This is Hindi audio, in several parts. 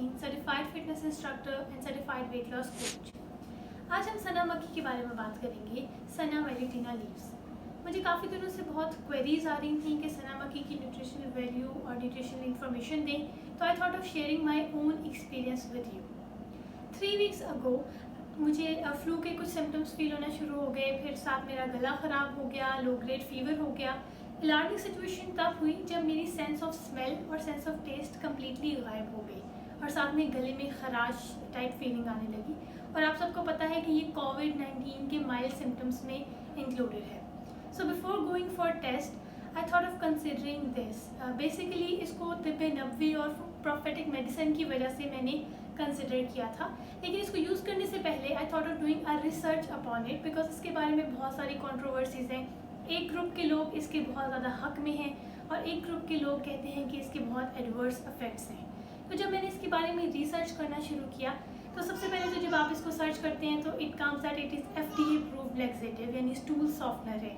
Singh, certified fitness instructor and certified weight loss coach. आज हम सना मक्खी के बारे में बात करेंगे, सना वेलेटिना लीव्स। मुझे काफ़ी दिनों से बहुत क्वेरीज आ रही थी कि सना मक्खी की न्यूट्रिशनल वैल्यू और न्यूट्रिशनल इन्फॉर्मेशन दें, तो आई thought of sharing my own experience with you. 3 weeks अगो मुझे फ्लू के कुछ सिम्टम्स फील होना शुरू हो गए, फिर साथ मेरा गला ख़राब हो गया, लो ग्रेड फीवर हो गया। अलार्मिंग सिचुएशन तब हुई जब मेरी सेंस ऑफ स्मेल और सेंस ऑफ टेस्ट कम्प्लीटली गायब हो गई और साथ में गले में खराश टाइप फीलिंग आने लगी। और आप सबको पता है कि ये कोविड-19 के माइल्ड सिम्टम्स में इंक्लूडेड है। So before going for test I thought of considering this. Basically इसको तिब्ब नबवी और प्रोफेटिक मेडिसिन की वजह से मैंने कंसिडर किया था, लेकिन इसको यूज़ करने से पहले आई thought of doing a research upon it, because इसके बारे में बहुत सारी कंट्रोवर्सीज़ हैं। एक ग्रुप के लोग इसके बहुत ज़्यादा हक में हैं और एक ग्रुप के लोग कहते हैं कि इसके बहुत एडवर्स इफेक्ट्स हैं। तो जब मैंने इसके बारे में रिसर्च करना शुरू किया तो सबसे पहले तो जब आप इसको सर्च करते हैं तो it comes that it is FDA approved laxative, यानी स्टूल सॉफ्टनर है।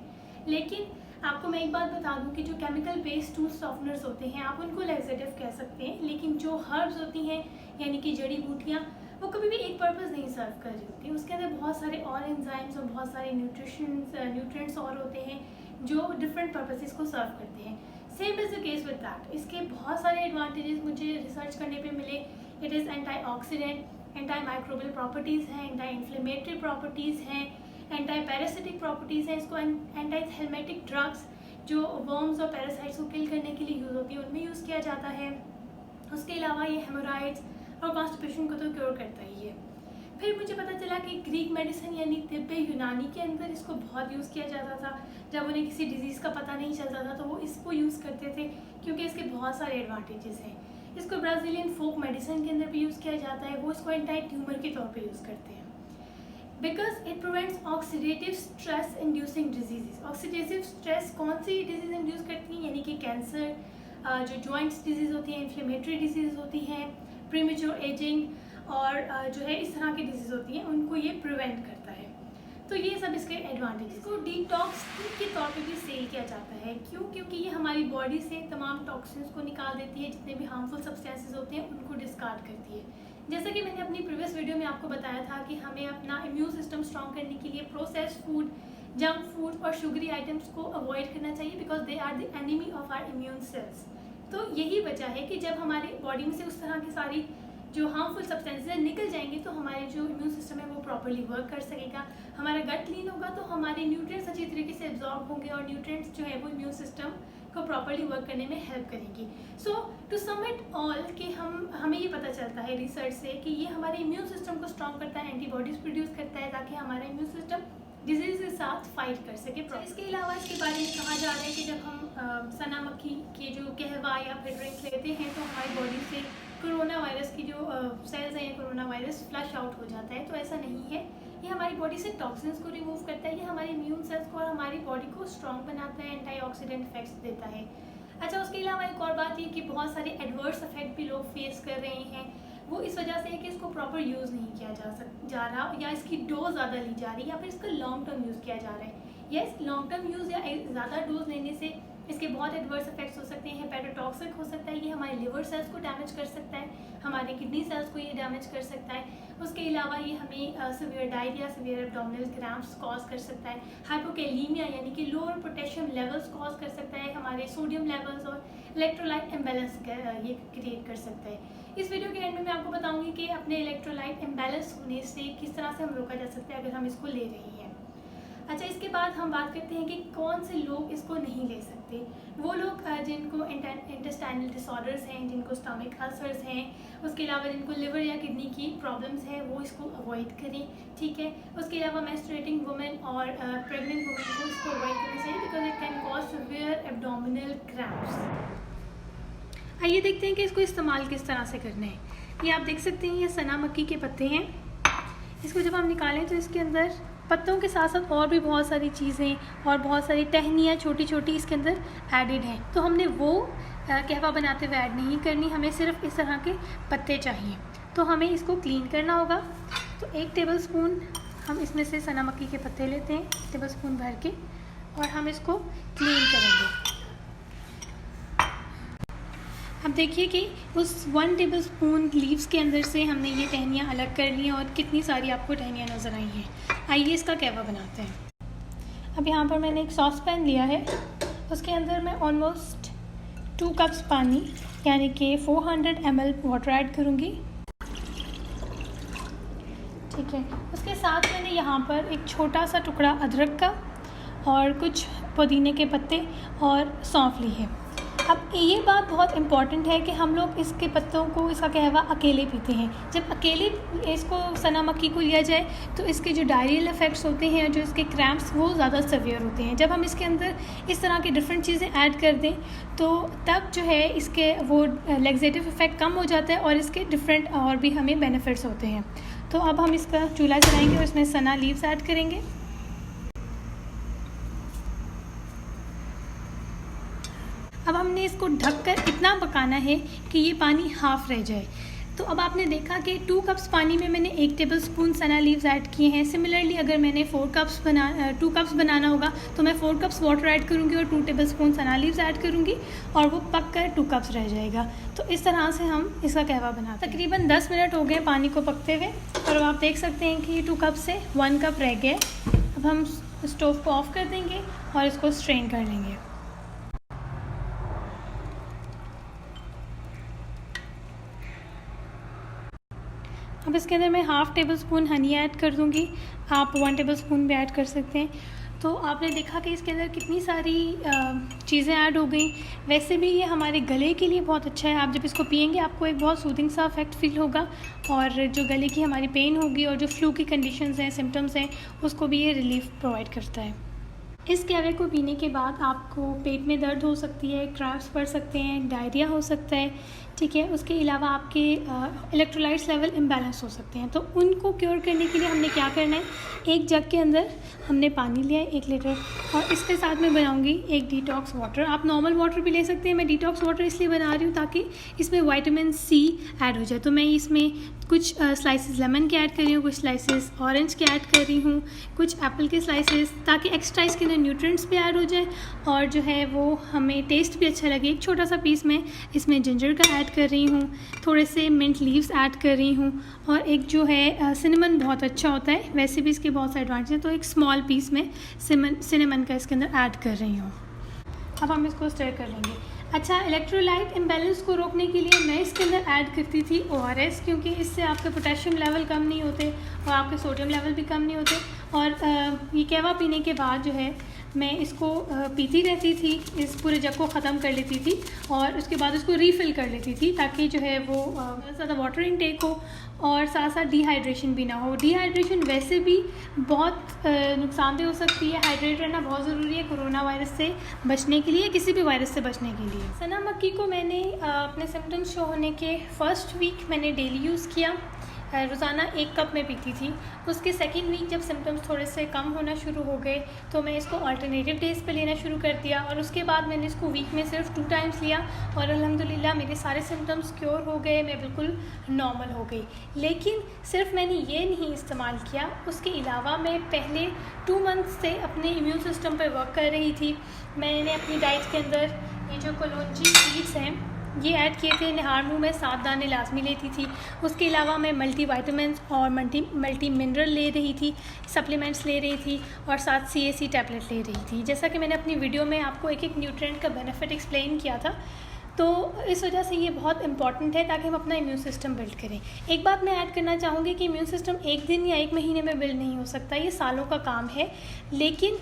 लेकिन आपको मैं एक बात बता दूं कि जो केमिकल बेस्ड स्टूल सॉफ्टनर्स होते हैं आप उनको लैक्सेटिव कह सकते हैं, लेकिन जो हर्ब्स होती हैं यानी कि जड़ी बूटियाँ, वो कभी भी एक पर्पज़ नहीं सर्व कर रही होती। उसके अंदर बहुत सारे और एंजाइम्स और बहुत सारे न्यूट्रिएंट्स और होते हैं जो डिफरेंट पर्पसेस को सर्व करते हैं। Same is the case with that. इसके बहुत सारे एडवांटेजेस मुझे रिसर्च करने पे मिले। It is antioxidant, anti microbial properties हैं, एंटी इन्फ्लेमेटरी प्रॉपर्टीज़ हैं, एंटी पैरासिटिक प्रॉपर्टीज़ हैं। इसको एंटी हेलमेटिक ड्रग्स जो वर्म्स और पैरासाइट्स को किल करने के लिए यूज़ होती है उनमें यूज़ किया जाता है। उसके अलावा ये हेमोराइड्स और कॉन्स्टिपेशन को तो क्योर करता ही है। फिर मुझे पता चला कि ग्रीक मेडिसिन यानी तिब्बे यूनानी के अंदर इसको बहुत यूज़ किया जाता था। जब उन्हें किसी डिजीज़ का पता नहीं चलता था तो वो इसको यूज़ करते थे क्योंकि इसके बहुत सारे एडवांटेजेस हैं। इसको ब्राज़ीलियन फोक मेडिसिन के अंदर भी यूज़ किया जाता है, वो इसको एंटी ट्यूमर के तौर पे यूज़ करते हैं because it prevents oxidative stress inducing disease. Oxidative stress कौन सी डिजीज़ इंड्यूस करती हैं, यानी कि कैंसर, जो जॉइंट्स डिजीज़ होती हैं, इन्फ्लेमेटरी डिजीज़ होती हैं, प्रीमेच्योर एजिंग और जो है इस तरह की डिजीज़ होती हैं, उनको ये प्रिवेंट करता है। तो ये सब इसके एडवांटेजेस। को डिटॉक्स के तौर पे भी सेल किया जाता है। क्यों? क्योंकि ये हमारी बॉडी से तमाम टॉक्सिन्स को निकाल देती है, जितने भी हार्मफुल सब्सटेंसेस होते हैं उनको डिस्कार्ड करती है। जैसे कि मैंने अपनी प्रीवियस वीडियो में आपको बताया था कि हमें अपना इम्यून सिस्टम स्ट्रॉन्ग करने के लिए प्रोसेस्ड फूड, जंक फूड और शुगरी आइटम्स को अवॉइड करना चाहिए because they are the enemy of our immune cells. तो यही वजह है कि जब हमारे बॉडी में से उस तरह की सारी जो हार्मफुल सब्सटेंसेस निकल जाएंगे तो हमारे जो इम्यून सिस्टम है वो प्रॉपर्ली वर्क कर सकेगा, हमारा गट क्लीन होगा तो हमारे न्यूट्रिएंट्स अच्छी तरीके से एब्जॉर्ब होंगे और न्यूट्रिएंट्स जो है वो इम्यून सिस्टम को प्रॉपर्ली वर्क करने में हेल्प करेंगी। सो टू सम इट ऑल कि हमें ये पता चलता है रिसर्च से कि ये हमारे इम्यून सिस्टम को स्ट्रॉन्ग करता है, एंटीबॉडीज़ प्रोड्यूस करता है ताकि हमारा इम्यून सिस्टम डिजीज़ के साथ फाइट कर सके। इसके अलावा इसके बारे में कहा जा रहा है कि जब हम सना मक्खी के जो कहवा या फिर ड्रिंक लेते हैं तो हमारी बॉडी से कोरोना वायरस की जो सेल्स हैं, कोरोना वायरस फ्लश आउट हो जाता है। तो ऐसा नहीं है, ये हमारी बॉडी से टॉक्सिन्स को रिमूव करता है, ये हमारे इम्यून सेल्स को और हमारी बॉडी को स्ट्रॉन्ग बनाता है, एंटीऑक्सीडेंट इफेक्ट्स देता है। अच्छा, उसके अलावा एक और बात ये कि बहुत सारे एडवर्स इफेक्ट भी लोग फेस कर रहे हैं, वो इस वजह से है कि इसको प्रॉपर यूज़ नहीं किया जा रहा या इसकी डोज ज़्यादा ली जा रही है या फिर इसका लॉन्ग टर्म यूज़ किया जा रहा है। यस, लॉन्ग टर्म यूज़ या ज़्यादा डोज लेने से इसके बहुत एडवर्स इफेक्ट्स हो सकते हैं। हेपेटोटॉक्सिक हो सकता है, ये हमारे लिवर सेल्स को डैमेज कर सकता है, हमारे किडनी सेल्स को ये डैमेज कर सकता है। उसके अलावा ये हमें severe diarrhoea, severe abdominal cramps cause कर सकता है, हाइपोकैलीमिया यानी कि लोअर पोटेशियम लेवल्स कॉज कर सकता है, हमारे सोडियम लेवल्स और इलेक्ट्रोलाइट इम्बैलेंस ये क्रिएट कर सकता है। इस वीडियो के एंड में मैं आपको बताऊंगी कि अपने इलेक्ट्रोलाइट इम्बैलेंस होने से किस तरह से हम रोका जा सकता है अगर हम इसको ले रहे हैं। अच्छा, इसके बाद हम बात करते हैं कि कौन से लोग इसको नहीं ले सकते। वो लोग जिनको इंटेस्टाइनल डिसऑर्डर्स हैं, जिनको स्टमक अल्सर्स हैं, उसके अलावा जिनको लिवर या किडनी की प्रॉब्लम्स हैं, वो इसको अवॉइड करें, ठीक है। उसके अलावा मेंस्ट्रुएटिंग वुमेन और प्रेग्नेंट वुमेन को इसको अवॉइड करना चाहिए because it can cause severe abdominal cramps. आइए देखते हैं कि इसको इस्तेमाल किस तरह से करना है। ये आप देख सकते हैं, ये सना मक्खी के पत्ते हैं। इसको जब हम निकालें तो इसके अंदर पत्तों के साथ साथ और भी बहुत सारी चीज़ें और बहुत सारी टहनियाँ छोटी छोटी इसके अंदर एडिड हैं। तो हमने वो कहवा बनाते हुए ऐड नहीं करनी, हमें सिर्फ इस तरह के पत्ते चाहिए। तो हमें इसको क्लीन करना होगा। तो 1 टेबलस्पून हम इसमें से सना मक्खी के पत्ते लेते हैं, 1 टेबलस्पून भर के, और हम इसको क्लीन करेंगे। अब देखिए कि उस 1 टेबलस्पून लीव्स के अंदर से हमने ये टहनियाँ अलग कर ली हैं और कितनी सारी आपको टहनियाँ नज़र आई हैं। आइए इसका कहवा बनाते हैं। अब यहाँ पर मैंने एक सॉस पैन लिया है, उसके अंदर मैं ऑलमोस्ट 2 कप्स पानी यानी कि 400 ml वाटर ऐड करूँगी। ठीक है, उसके साथ मैंने यहाँ पर एक छोटा सा टुकड़ा अदरक का और कुछ पुदीने के पत्ते और सौंफ ली है। अब ये बात बहुत इम्पॉर्टेंट है कि हम लोग इसके पत्तों को, इसका कहवा अकेले पीते हैं। जब अकेले इसको सना मक्की को लिया जाए तो इसके जो डायरियल इफ़ेक्ट्स होते हैं, जो इसके क्रैम्प्स, वो ज़्यादा सीवियर होते हैं। जब हम इसके अंदर इस तरह की डिफरेंट चीज़ें ऐड कर दें तो तब जो है इसके वो लैक्सेटिव इफ़ेक्ट कम हो जाता है और इसके डिफरेंट और भी हमें बेनिफिट्स होते हैं। तो अब हम इसका चूल्हा जलाएंगे और इसमें सना लीव्स ऐड करेंगे। अब हमने इसको ढककर इतना पकाना है कि ये पानी हाफ़ रह जाए। तो अब आपने देखा कि 2 कप्स पानी में मैंने 1 टेबलस्पून सना लीव्स ऐड किए हैं। सिमिलरली अगर मैंने 2 कप्स बनाना होगा तो मैं 4 कप्स वाटर ऐड करूँगी और 2 टेबलस्पून सना लीव्स ऐड करूँगी और वो पक कर 2 कप्स रह जाएगा। तो इस तरह से हम इसका कहवा बनाते हैं। तकरीबन 10 मिनट हो गए पानी को पकते हुए और अब आप देख सकते हैं कि 2 कप से 1 कप रह गया। अब हम स्टोव को ऑफ़ कर देंगे और इसको स्ट्रेन कर लेंगे। अब इसके अंदर मैं 1/2 टेबलस्पून हनी ऐड कर दूंगी। आप 1 टेबलस्पून भी ऐड कर सकते हैं। तो आपने देखा कि इसके अंदर कितनी सारी चीज़ें ऐड हो गई। वैसे भी ये हमारे गले के लिए बहुत अच्छा है। आप जब इसको पियेंगे आपको एक बहुत सूदिंग सा इफेक्ट फील होगा और जो गले की हमारी पेन होगी और जो फ्लू की कंडीशंस हैं, सिम्टम्स हैं, उसको भी ये रिलीफ प्रोवाइड करता है। इस कहवे को पीने के बाद आपको पेट में दर्द हो सकती है, क्रैम्प्स पड़ सकते हैं, डायरिया हो सकता है। ठीक है, उसके अलावा आपके इलेक्ट्रोलाइट्स लेवल इम्बैलेंस हो सकते हैं। तो उनको क्योर करने के लिए हमने क्या करना है, एक जग के अंदर हमने पानी लिया है 1 लीटर और इसके साथ मैं बनाऊंगी एक डिटॉक्स वाटर। आप नॉर्मल वाटर भी ले सकते हैं। मैं डिटॉक्स वाटर इसलिए बना रही हूँ ताकि इसमें विटामिन सी ऐड हो जाए। तो मैं इसमें कुछ स्लाइसेस लेमन के ऐड कर रही हूँ, कुछ स्लाइसेस ऑरेंज के ऐड कर रही हूँ, कुछ एप्पल के स्लाइसेस, ताकि एक्स्ट्रा इसके अंदर न्यूट्रिएंट्स भी ऐड हो जाए और जो है वो हमें टेस्ट भी अच्छा लगे। एक छोटा सा पीस में इसमें जिंजर का ऐड कर रही हूँ, थोड़े से मिंट लीव्स ऐड कर रही हूँ और एक जो है सिनेमन बहुत अच्छा होता है, वैसे भी इसके बहुत से एडवांटेज हैं। तो एक स्मॉल पीस में सिनेमन का इसके अंदर ऐड कर रही हूँ। अब हम इसको स्टर कर लेंगे। अच्छा, इलेक्ट्रोलाइट इम्बैलेंस को रोकने के लिए मैं इसके अंदर ऐड करती थी ORS, क्योंकि इससे आपके पोटेशियम लेवल कम नहीं होते और आपके सोडियम लेवल भी कम नहीं होते। और ये कहवा पीने के बाद जो है मैं इसको पीती रहती थी, इस पूरे जग को ख़त्म कर लेती थी और उसके बाद उसको रीफ़िल कर लेती थी ताकि जो है वो ज़्यादा वाटर इनटेक हो और साथ साथ डिहाइड्रेशन भी ना हो। डिहाइड्रेशन वैसे भी बहुत नुकसानदेह हो सकती है। हाइड्रेट रहना बहुत ज़रूरी है कोरोना वायरस से बचने के लिए, किसी भी वायरस से बचने के लिए। सना मक्की को मैंने अपने सिम्टम्स शो होने के फर्स्ट वीक मैंने डेली यूज़ किया, रोज़ाना 1 कप में पीती थी। उसके सेकेंड वीक जब सिम्टम्स थोड़े से कम होना शुरू हो गए तो मैं इसको अल्टरनेटिव डेज़ पे लेना शुरू कर दिया और उसके बाद मैंने इसको वीक में सिर्फ 2 टाइम्स लिया और अल्हम्दुलिल्लाह मेरे सारे सिम्टम्स क्योर हो गए, मैं बिल्कुल नॉर्मल हो गई। लेकिन सिर्फ मैंने ये नहीं इस्तेमाल किया, उसके अलावा मैं पहले 2 मंथ्स से अपने इम्यून सिस्टम पर वर्क कर रही थी। मैंने अपनी डाइट के अंदर ये जो कलौंजी सीड्स हैं ये ऐड किए थे। निहार मुँह में 7 दाने लाजमी लेती थी। उसके अलावा मैं मल्टी वाइटामिन्स और मल्टी मिनरल ले रही थी, सप्लीमेंट्स ले रही थी और साथ CAC टैबलेट ले रही थी। जैसा कि मैंने अपनी वीडियो में आपको एक न्यूट्रिएंट का बेनिफिट एक्सप्लेन किया था। तो इस वजह से ये बहुत इंपॉर्टेंट है ताकि हम अपना इम्यून सिस्टम बिल्ड करें। एक बात मैं ऐड करना चाहूँगी कि इम्यून सिस्टम 1 दिन या 1 महीने में बिल्ड नहीं हो सकता, ये सालों का काम है। लेकिन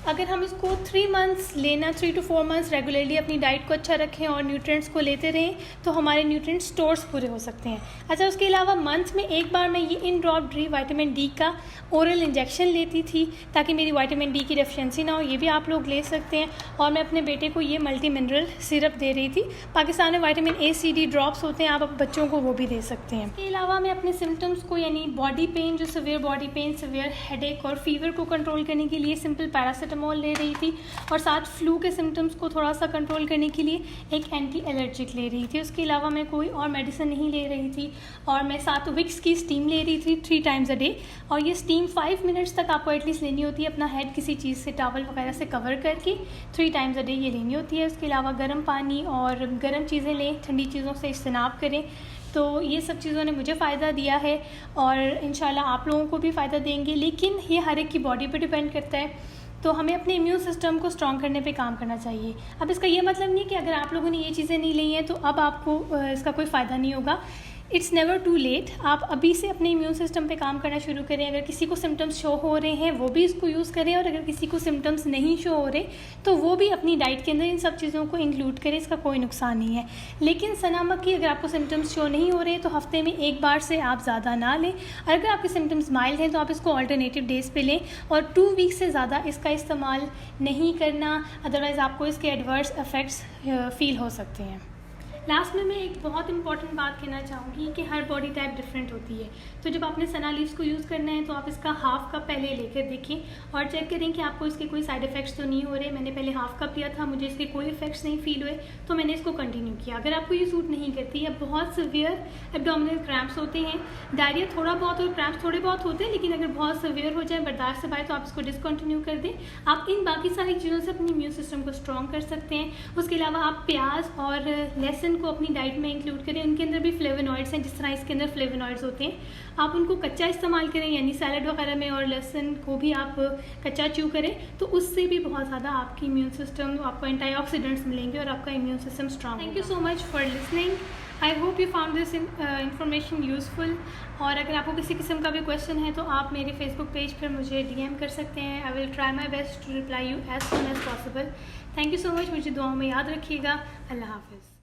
अगर हम इसको 3 मंथ्स लेना, 3 to 4 मंथ्स रेगुलरली अपनी डाइट को अच्छा रखें और न्यूट्रिएंट्स को लेते रहें तो हमारे न्यूट्रिएंट स्टोर्स पूरे हो सकते हैं। अच्छा, उसके अलावा मंथ में 1 बार मैं ये इन ड्रॉप ड्री विटामिन D का ओरल इंजेक्शन लेती थी ताकि मेरी विटामिन D की डेफिशिएंसी ना हो। ये भी आप लोग ले सकते हैं। और मैं अपने बेटे को ये मल्टी मिनरल सिरप दे रही थी। पाकिस्तान में vitamin A C D drops होते हैं, आप बच्चों को वो भी दे सकते हैं। इसके अलावा मैं अपने सिम्टम्स को यानी बॉडी पेन, जो severe body pain, severe headache और फीवर को कंट्रोल करने के लिए सिंपल पैरासीटामोल पैरासीटामोल ले रही थी और साथ फ्लू के सिम्टम्स को थोड़ा सा कंट्रोल करने के लिए एक एंटी एलर्जिक ले रही थी। उसके अलावा मैं कोई और मेडिसिन नहीं ले रही थी और मैं साथ विक्स की स्टीम ले रही थी 3 टाइम्स अ डे। और ये स्टीम 5 मिनट्स तक आपको एटलीस्ट लेनी होती है, अपना हेड किसी चीज़ से, टॉवल वगैरह से कवर करके 3 टाइम्स अ डे ये लेनी होती है। उसके अलावा गर्म पानी और गर्म चीज़ें लें, ठंडी चीज़ों से इज्तनाब करें। तो ये सब चीज़ों ने मुझे फ़ायदा दिया है और इंशाल्लाह आप लोगों को भी फ़ायदा देंगे, लेकिन ये हर एक की बॉडी पे डिपेंड करता है। तो हमें अपने इम्यून सिस्टम को स्ट्रॉन्ग करने पे काम करना चाहिए। अब इसका ये मतलब नहीं कि अगर आप लोगों ने ये चीज़ें नहीं ली हैं तो अब आपको इसका कोई फ़ायदा नहीं होगा। It's never too late. आप अभी से अपने इम्यून सिस्टम पे काम करना शुरू करें। अगर किसी को सिम्टम्स शो हो रहे हैं वो भी इसको यूज़ करें, और अगर किसी को सिम्टम्स नहीं शो हो रहे तो वो भी अपनी डाइट के अंदर इन सब चीज़ों को इंक्लूड करें, इसका कोई नुकसान नहीं है। लेकिन सना मक्खी अगर आपको सिम्टम्स शो नहीं हो रहे तो हफ्ते में एक बार से आप ज़्यादा ना लें। और अगर आपके सिम्टम्स माइल्ड हैं तो आप इसको अल्टरनेटिव डेज़ पे लें और 2 वीक से ज़्यादा इसका इस्तेमाल नहीं करना, अदरवाइज़ आपको इसके एडवर्स इफ़ेक्ट्स फील हो सकते हैं। लास्ट में मैं एक बहुत इंपॉर्टेंट बात कहना चाहूँगी कि हर बॉडी टाइप डिफरेंट होती है। तो जब आपने सना लीव्स को यूज़ करना है तो आप इसका हाफ़ कप पहले लेकर देखें और चेक करें कि आपको इसके कोई साइड इफ़ेक्ट्स तो नहीं हो रहे। मैंने पहले हाफ़ कप लिया था, मुझे इसके कोई इफ़ेक्ट्स नहीं फील हुए, तो मैंने इसको कंटिन्यू किया। अगर आपको ये सूट नहीं करती या बहुत सीवियर एब्डोमिनल क्रैम्प्स होते हैं, डायरिया थोड़ा बहुत और क्रैम्प्स थोड़े बहुत होते हैं, लेकिन अगर बहुत सीवियर हो जाए, बर्दाश्त से बाहर, तो आप इसको डिसकंटिन्यू कर दें। आप इन बाकी सारी चीज़ों से अपनी इम्यून सिस्टम को स्ट्रॉन्ग कर सकते हैं। उसके अलावा आप प्याज और लहसुन को अपनी डाइट में इंक्लूड करें। उनके अंदर भी फ्लेवोनॉइड्स हैं, जिस तरह इसके अंदर फ्लेवोनॉइड्स होते हैं। आप उनको कच्चा इस्तेमाल करें, यानी सैलड वगैरह में, और लहसुन को भी आप कच्चा च्यू करें, तो उससे भी बहुत ज़्यादा आपकी इम्यून सिस्टम, आपको एंटीऑक्सीडेंट्स मिलेंगे और आपका immune system strong. Thank you so much for listening. I hope you found this information useful. और अगर आपको किसी किस्म का भी क्वेश्चन है तो आप मेरे फेसबुक पेज पर मुझे DM कर सकते हैं। I will try my best to reply you as soon as possible. Thank you so much. मुझे दुआओं में याद रखिएगा। अल्लाह हाफिज़।